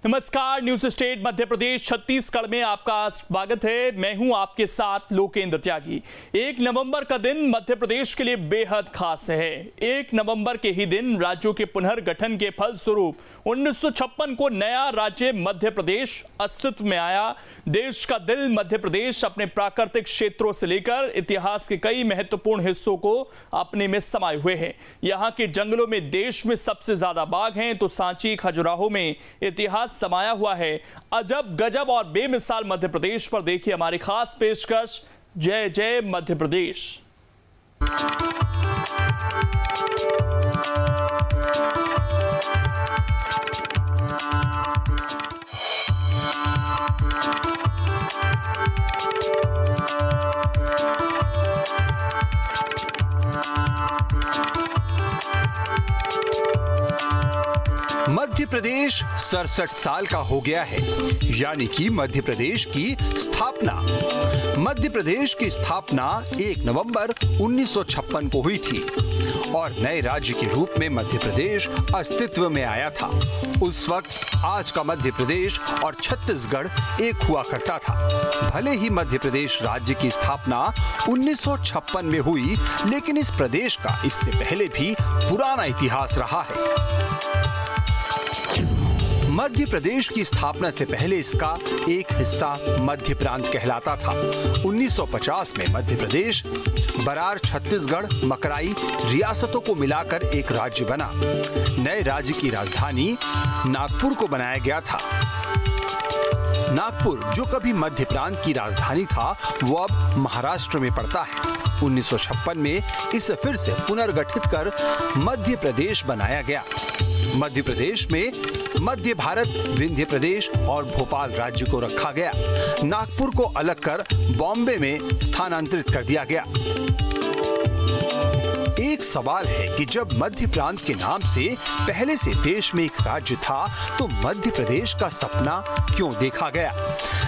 नमस्कार, news state Madhya Pradesh Chhattisgarh में आपका स्वागत है। मैं हूं आपके साथ लोकेंद्र त्यागी। 1 नवंबर का दिन मध्य प्रदेश के लिए बेहद खास है। 1 नवंबर के ही दिन राज्यों के पुनर्गठन के फलस्वरूप 1956 को नया राज्य मध्य प्रदेश अस्तित्व में आया। देश का दिल मध्य प्रदेश अपने प्राकृतिक क्षेत्रों से लेकर इतिहास के कई महत्वपूर्ण हिस्सों को अपने में समाये हुए हैं। यहाँ के जंगलों में देश में सबसे ज्यादा बाघ हैं, तो सांची खजुराहो में इतिहास समाया हुआ है। अजब गजब और बेमिसाल मध्य प्रदेश पर देखिए हमारी खास पेशकश, जय जय मध्य प्रदेश। मध्य प्रदेश 67 साल का हो गया है, यानी कि मध्य प्रदेश की स्थापना। मध्य प्रदेश की स्थापना 1 नवंबर 1956 को हुई थी और नए राज्य के रूप में मध्य प्रदेश अस्तित्व में आया था। उस वक्त आज का मध्य प्रदेश और छत्तीसगढ़ एक हुआ करता था। भले ही मध्य प्रदेश राज्य की स्थापना 1956 में हुई, लेकिन इस प्रदेश का इससे पहले भी पुराना इतिहास रहा है। मध्य प्रदेश की स्थापना से पहले इसका एक हिस्सा मध्य प्रांत कहलाता था। 1950 में मध्य प्रदेश बरार, छत्तीसगढ़, मकराई रियासतों को मिलाकर एक राज्य बना। नए राज्य की राजधानी नागपुर को बनाया गया था। नागपुर, जो कभी मध्य प्रांत की राजधानी था, वो अब महाराष्ट्र में पड़ता है। 1956 में इसे फिर से पुनर्गठित कर मध्य प्रदेश बनाया गया। मध्य प्रदेश में मध्य भारत, विंध्य प्रदेश और भोपाल राज्य को रखा गया। नागपुर को अलग कर बॉम्बे में स्थानांतरित कर दिया गया। एक सवाल है कि जब मध्य प्रांत के नाम से पहले से देश में एक राज्य था, तो मध्य प्रदेश का सपना क्यों देखा गया?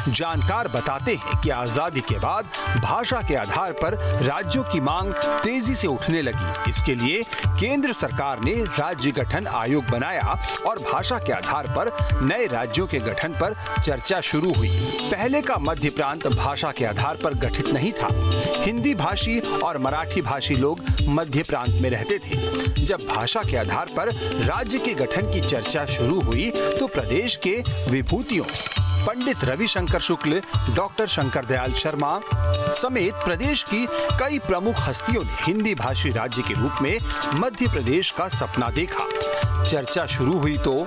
जानकार बताते हैं कि आजादी के बाद भाषा के आधार पर राज्यों की मांग तेजी से उठने लगी। इसके लिए केंद्र सरकार ने राज्य गठन आयोग बनाया और भाषा के आधार पर नए राज्यों के गठन पर चर्चा शुरू हुई। पहले का मध्य प्रांत भाषा के आधार पर गठित नहीं था। हिंदी भाषी और मराठी भाषी लोग मध्य प्रांत में रहते थे। जब भाषा के आधार पर राज्य के गठन की चर्चा शुरू हुई, तो प्रदेश के विभूतियों पंडित रविशंकर शुक्ल, डॉक्टर शंकर दयाल शर्मा समेत प्रदेश की कई प्रमुख हस्तियों ने हिंदी भाषी राज्य के रूप में मध्य प्रदेश का सपना देखा। चर्चा शुरू हुई तो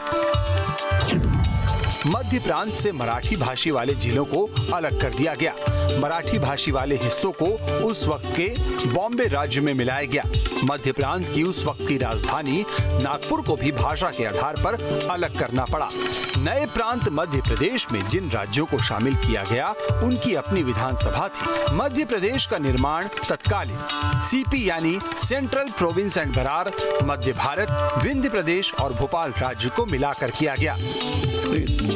मध्य प्रांत से मराठी भाषी वाले जिलों को अलग कर दिया गया। मराठी भाषी वाले हिस्सों को उस वक्त के बॉम्बे राज्य में मिलाया गया। मध्य प्रांत की उस वक्त की राजधानी नागपुर को भी भाषा के आधार पर अलग करना पड़ा। नए प्रांत मध्य प्रदेश में जिन राज्यों को शामिल किया गया, उनकी अपनी विधानसभा थी। मध्य प्रदेश का निर्माण तत्कालीन सीपी यानी सेंट्रल प्रोविंस एंड बरार, मध्य भारत, विंध्य प्रदेश और भोपाल राज्य को मिलाकर किया गया।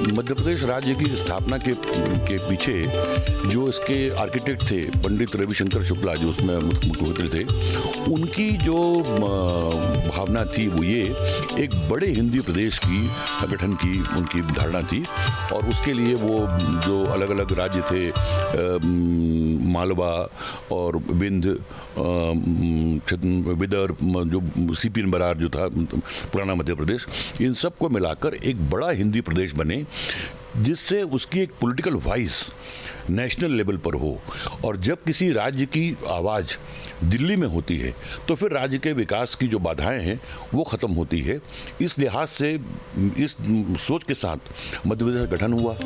मध्य प्रदेश राज्य की स्थापना के पीछे जो इसके आर्किटेक्ट थे, पंडित रविशंकर शुक्ला, जो उसमें मुख्यमंत्री थे, उनकी जो भावना थी वो ये एक बड़े हिंदी प्रदेश की गठन की उनकी धारणा थी। और उसके लिए वो जो अलग अलग राज्य थे, मालवा और विंध्य, विदर्भ, जो सीपी बरार जो था पुराना मध्य प्रदेश, इन सब को मिलाकर एक बड़ा हिंदी प्रदेश बने, जिससे उसकी एक पॉलिटिकल वॉइस नेशनल लेवल पर हो। और जब किसी राज्य की आवाज़ दिल्ली में होती है, तो फिर राज्य के विकास की जो बाधाएं हैं वो ख़त्म होती है। इस लिहाज से, इस सोच के साथ मध्य प्रदेश का गठन हुआ।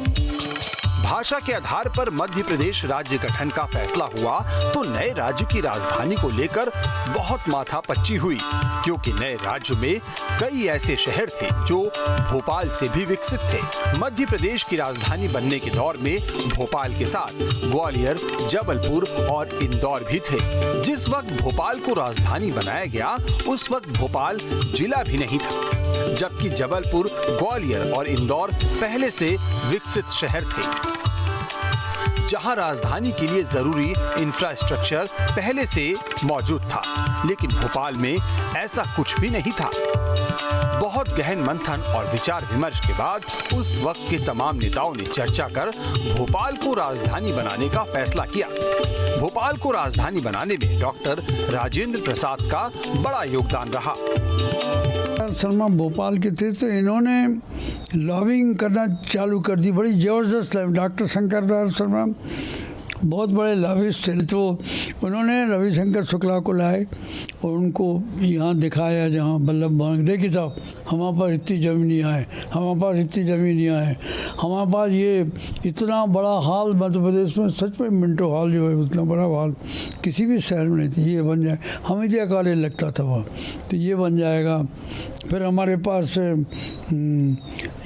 भाषा के आधार पर मध्य प्रदेश राज्य गठन का फैसला हुआ तो नए राज्य की राजधानी को लेकर बहुत माथापच्ची हुई, क्योंकि नए राज्य में कई ऐसे शहर थे जो भोपाल से भी विकसित थे। मध्य प्रदेश की राजधानी बनने के दौर में भोपाल के साथ ग्वालियर, जबलपुर और इंदौर भी थे। जिस वक्त भोपाल को राजधानी बनाया गया, उस वक्त भोपाल जिला भी नहीं था, जबकि जबलपुर, ग्वालियर और इंदौर पहले से विकसित शहर थे। जहां राजधानी के लिए जरूरी इंफ्रास्ट्रक्चर पहले से मौजूद था, लेकिन भोपाल में ऐसा कुछ भी नहीं था। बहुत गहन मंथन और विचार विमर्श के बाद उस वक्त के तमाम नेताओं ने चर्चा कर भोपाल को राजधानी बनाने का फैसला किया। भोपाल को राजधानी बनाने में डॉक्टर राजेंद्र प्रसाद का बड़ा योगदान रहा। शर्मा भोपाल के थे तो इन्होंने लॉबिंग करना चालू कर दी, बड़ी ज़बरदस्त। डॉक्टर शंकर शर्मा बहुत बड़े लॉबिस्ट थे, तो उन्होंने रविशंकर शुक्ला को लाए और उनको यहाँ दिखाया, जहाँ वल्लभ भवन, देखिए साहब हमारे पास इतनी ज़मीनियाँ हैं, हमारे पास इतनी ज़मीनियाँ हैं, हमारे पास ये इतना बड़ा हॉल मध्य प्रदेश में, सच में मिंटो हॉल जो है उतना बड़ा हॉल किसी भी शहर में नहीं थी, ये बन जाए। हमीदिया कॉलेज लगता था वहाँ, तो ये बन जाएगा। फिर हमारे पास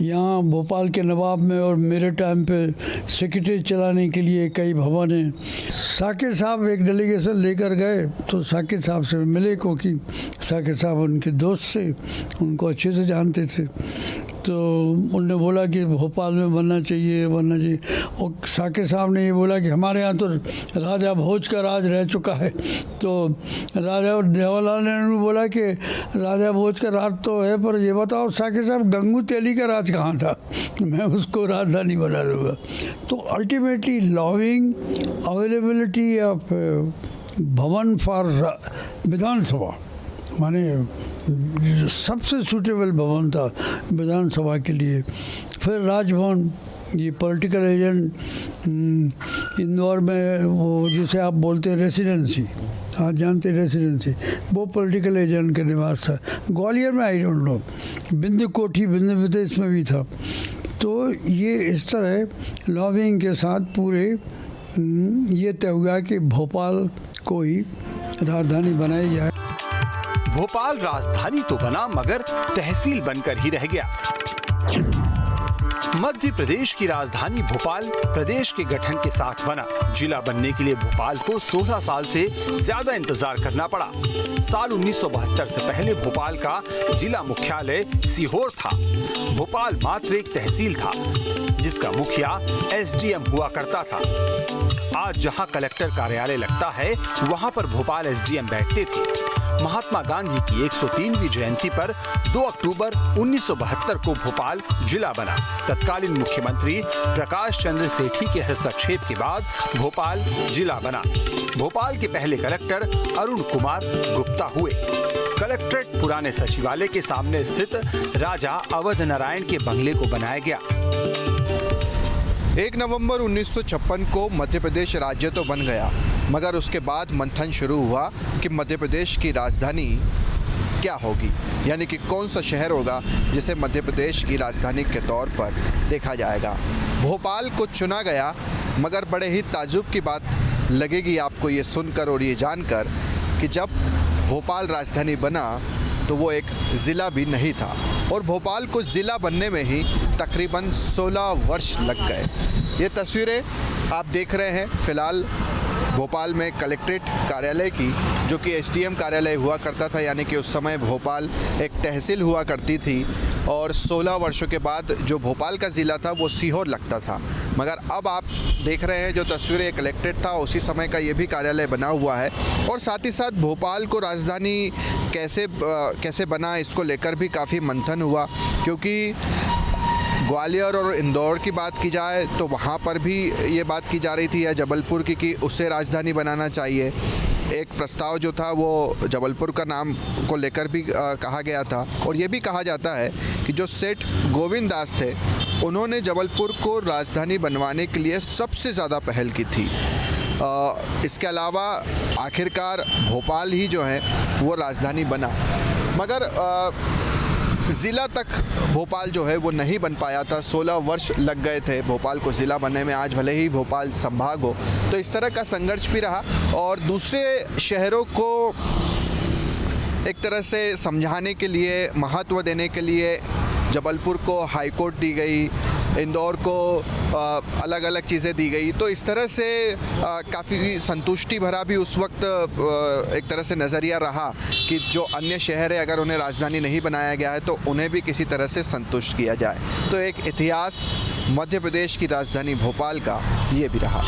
यहाँ भोपाल के नवाब में और मेरे टाइम पे सेक्रेटरी चलाने के लिए कई भवन हैं। साकिर साहब एक डेलीगेशन लेकर गए तो साकिर साहब से मिले, क्योंकि साकिर साहब उनके दोस्त थे, उनको अच्छे से जानते थे। तो उन्होंने बोला कि भोपाल में बनना चाहिए। और साकिर साहब ने ये बोला कि हमारे यहाँ तो राजा भोज का राज रह चुका है। तो राजा जवाहरलाल नेहरू ने बोला कि राजा भोज का राज तो है, पर ये बताओ साकिर साहब गंगू तेली का राज कहाँ था, मैं उसको राजधानी बना लूँगा। तो अल्टीमेटली लॉबिंग, अवेलेबिलिटी ऑफ भवन फॉर विधानसभा, माने सबसे सूटेबल भवन था विधानसभा के लिए। फिर राजभवन, ये पॉलिटिकल एजेंट इंदौर में वो जिसे आप बोलते हैं रेसिडेंसी, आप जानते हैं रेसिडेंसी, वो पॉलिटिकल एजेंट का निवास था। ग्वालियर में आई डोंट नो, बिंदु कोठी बिंदु विदेश में भी था। तो ये इस तरह लॉबिंग के साथ पूरे ये तय हुआ कि भोपाल को ही राजधानी बनाई जाए। भोपाल राजधानी तो बना, मगर तहसील बनकर ही रह गया। मध्य प्रदेश की राजधानी भोपाल प्रदेश के गठन के साथ बना। जिला बनने के लिए भोपाल को 16 साल से ज्यादा इंतजार करना पड़ा। साल 1972 से पहले भोपाल का जिला मुख्यालय सीहोर था। भोपाल मात्र एक तहसील था, जिसका मुखिया एसडीएम हुआ करता था। आज जहां कलेक्टर कार्यालय लगता है, वहां पर भोपाल एसडीएम बैठते थे। महात्मा गांधी की 103वीं जयंती पर 2 अक्टूबर 1972 को भोपाल जिला बना। तत्कालीन मुख्यमंत्री प्रकाश चंद्र सेठी के हस्तक्षेप के बाद भोपाल जिला बना। भोपाल के पहले कलेक्टर अरुण कुमार गुप्ता हुए। कलेक्ट्रेट पुराने सचिवालय के सामने स्थित राजा अवध नारायण के बंगले को बनाया गया। 1 नवंबर 1956 को मध्य प्रदेश राज्य तो बन गया, मगर उसके बाद मंथन शुरू हुआ कि मध्य प्रदेश की राजधानी क्या होगी, यानी कि कौन सा शहर होगा जिसे मध्य प्रदेश की राजधानी के तौर पर देखा जाएगा। भोपाल को चुना गया, मगर बड़े ही ताज्जुब की बात लगेगी आपको ये सुनकर और ये जानकर कि जब भोपाल राजधानी बना तो वो एक ज़िला भी नहीं था, और भोपाल को ज़िला बनने में ही तकरीबन 16 वर्ष लग गए। ये तस्वीरें आप देख रहे हैं फ़िलहाल भोपाल में कलेक्ट्रेट कार्यालय की, जो कि एसडीएम कार्यालय हुआ करता था, यानी कि उस समय भोपाल एक तहसील हुआ करती थी। और 16 वर्षों के बाद जो भोपाल का ज़िला था वो सीहोर लगता था। मगर अब आप देख रहे हैं जो तस्वीरें, कलेक्ट्रेट था उसी समय का ये भी कार्यालय बना हुआ है। और साथ ही साथ भोपाल को राजधानी कैसे बना, इसको लेकर भी काफ़ी मंथन हुआ, क्योंकि ग्वालियर और इंदौर की बात की जाए तो वहाँ पर भी ये बात की जा रही थी, या जबलपुर की, कि उससे राजधानी बनाना चाहिए। एक प्रस्ताव जो था वो जबलपुर का नाम को लेकर भी कहा गया था। और ये भी कहा जाता है कि जो सेठ गोविंद दास थे, उन्होंने जबलपुर को राजधानी बनवाने के लिए सबसे ज़्यादा पहल की थी। इसके अलावा आखिरकार भोपाल ही जो है वो राजधानी बना, मगर ज़िला तक भोपाल जो है वो नहीं बन पाया था। 16 वर्ष लग गए थे भोपाल को ज़िला बनने में। आज भले ही भोपाल संभाग हो, तो इस तरह का संघर्ष भी रहा। और दूसरे शहरों को एक तरह से समझाने के लिए, महत्व देने के लिए जबलपुर को हाई कोर्ट दी गई, इंदौर को अलग अलग चीज़ें दी गई। तो इस तरह से काफ़ी संतुष्टि भरा भी उस वक्त एक तरह से नज़रिया रहा कि जो अन्य शहर है, अगर उन्हें राजधानी नहीं बनाया गया है तो उन्हें भी किसी तरह से संतुष्ट किया जाए। तो एक इतिहास मध्य प्रदेश की राजधानी भोपाल का ये भी रहा।